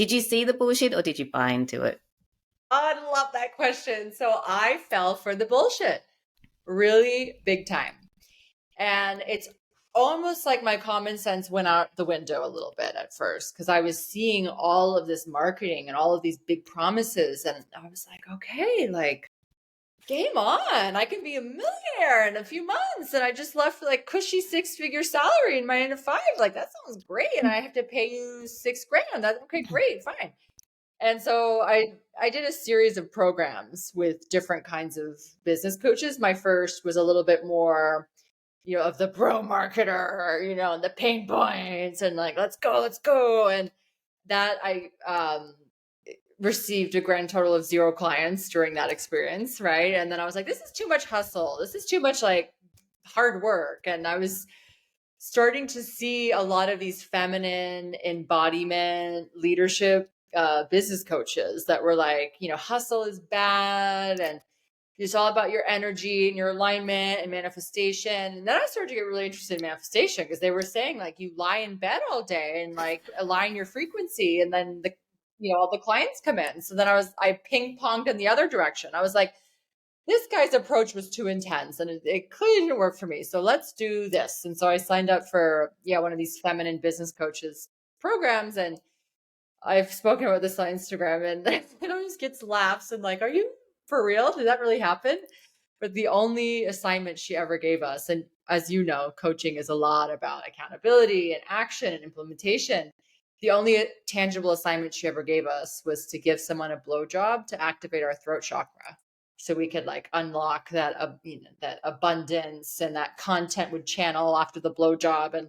Did you see the bullshit or did you buy into it? I love that question. So I fell for the bullshit really big time. And it's almost like my common sense went out the window a little bit at first because I was seeing all of this marketing and all of these big promises. And I was like, okay, like, game on. I can be a millionaire in a few months. And I just left like cushy 6-figure salary in my 9 to 5. Like, that sounds great. And I have to pay you $6,000. That's okay, great, fine. And so I did a series of programs with different kinds of business coaches. My first was a little bit more, of the pro marketer, and the pain points and like, let's go. And that I received a grand total of 0 clients during that experience, right? And then I was like, this is too much hustle. This is too much like hard work. And I was starting to see a lot of these feminine embodiment leadership business coaches that were like, hustle is bad and it's all about your energy and your alignment and manifestation. And then I started to get really interested in manifestation because they were saying like you lie in bed all day and like align your frequency and then all the clients come in. So then I ping ponged in the other direction. I was like, this guy's approach was too intense and it clearly didn't work for me. So let's do this. And so I signed up for, one of these feminine business coaches programs. And I've spoken about this on Instagram and it always gets laughs and like, are you for real? Did that really happen? But the only assignment she ever gave us, and as you know, coaching is a lot about accountability and action and implementation. The only tangible assignment she ever gave us was to give someone a blowjob to activate our throat chakra. So we could like unlock that, that abundance and that content would channel after the blowjob. And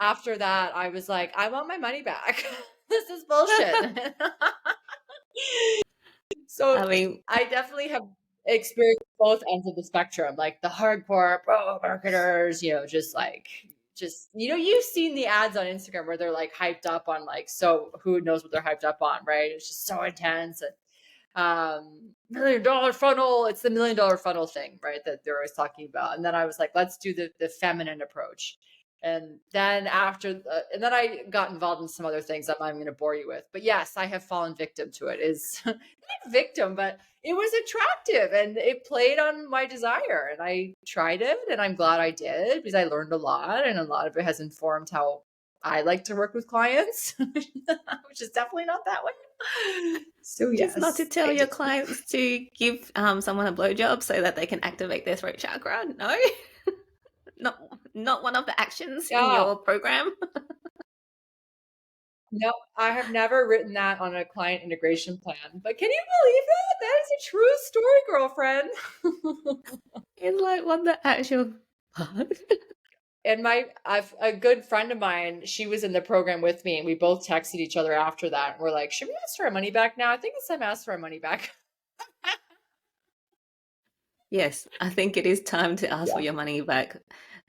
after that, I was like, I want my money back. This is bullshit. So I definitely have experienced both ends of the spectrum, like the hardcore pro marketers, you've seen the ads on Instagram where they're like hyped up on like, so who knows what they're hyped up on, right? It's just so intense. And $1 million funnel. It's the $1 million funnel thing, right? That they're always talking about. And then I was like, let's do the feminine approach. And then and then I got involved in some other things that I'm going to bore you with. But yes, I have fallen victim to it. Is not victim, but it was attractive and it played on my desire. And I tried it and I'm glad I did because I learned a lot and a lot of it has informed how I like to work with clients, which is definitely not that way. So yes. Just not to tell your clients to give someone a blowjob so that they can activate their throat chakra. No, not one of the actions in your program. No, I have never written that on a client integration plan. But can you believe that? That is a true story, girlfriend. It's like, what the actual And a good friend of mine, she was in the program with me and we both texted each other after that. And we're like, should we ask for our money back now? I think it's time to ask for our money back. Yes, I think it is time to ask for your money back.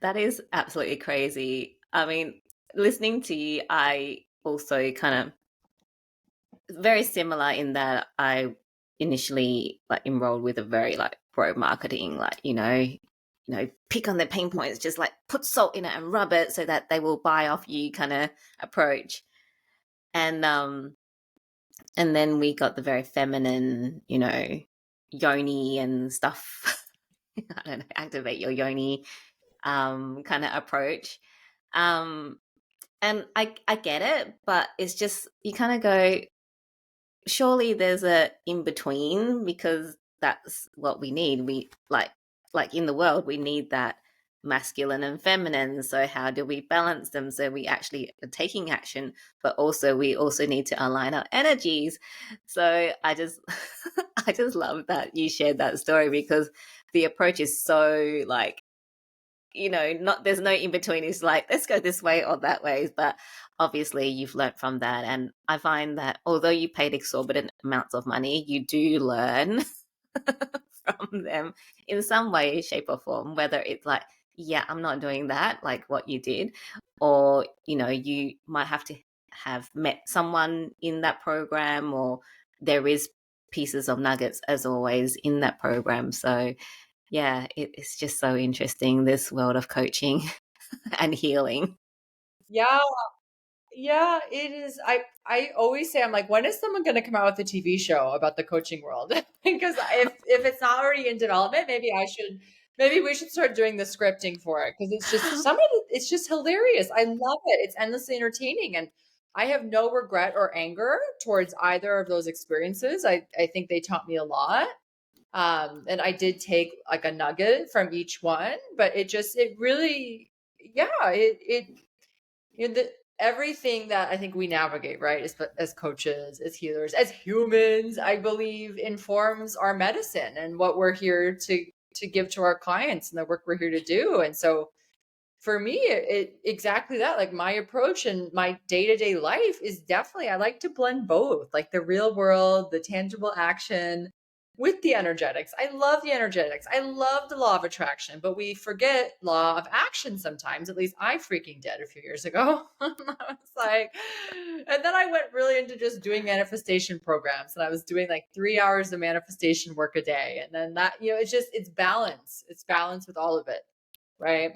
That is absolutely crazy. I mean, listening to you, I also kind of very similar in that I initially like enrolled with a very like pro marketing, like, pick on their pain points, just like put salt in it and rub it so that they will buy off you kind of approach. And then we got the very feminine, yoni and stuff. I don't know, activate your yoni kind of approach. And I get it, but it's just, you kind of go, surely there's a in between, because that's what we need. We like in the world, we need that masculine and feminine. So how do we balance them so we actually are taking action, but also we also need to align our energies? So I just I just love that you shared that story, because the approach is so like, not, there's no in between. It's like, let's go this way or that way. But obviously you've learned from that. And I find that although you paid exorbitant amounts of money, you do learn from them in some way, shape or form, whether it's like, yeah, I'm not doing that, like what you did, or, you might have to have met someone in that program, or there is pieces of nuggets as always in that program. So yeah, it's just so interesting, this world of coaching and healing. Yeah. Yeah, it is. I always say, I'm like, when is someone going to come out with a TV show about the coaching world? Because if it's not already in development, maybe we should start doing the scripting for it, because it's just it's just hilarious. I love it. It's endlessly entertaining, and I have no regret or anger towards either of those experiences. I think they taught me a lot. And I did take like a nugget from each one, but it really, yeah, it everything that I think we navigate, right, as coaches, as healers, as humans, I believe informs our medicine and what we're here to give to our clients and the work we're here to do. And so for me, it exactly that. Like, my approach and my day-to-day life is definitely, I like to blend both, like the real world, the tangible action with the energetics. I love the energetics. I love the law of attraction, but we forget law of action sometimes. At least I freaking did a few years ago. I was like, and then I went really into just doing manifestation programs, and I was doing like 3 hours of manifestation work a day. And then that, it's balance. It's balance with all of it. Right.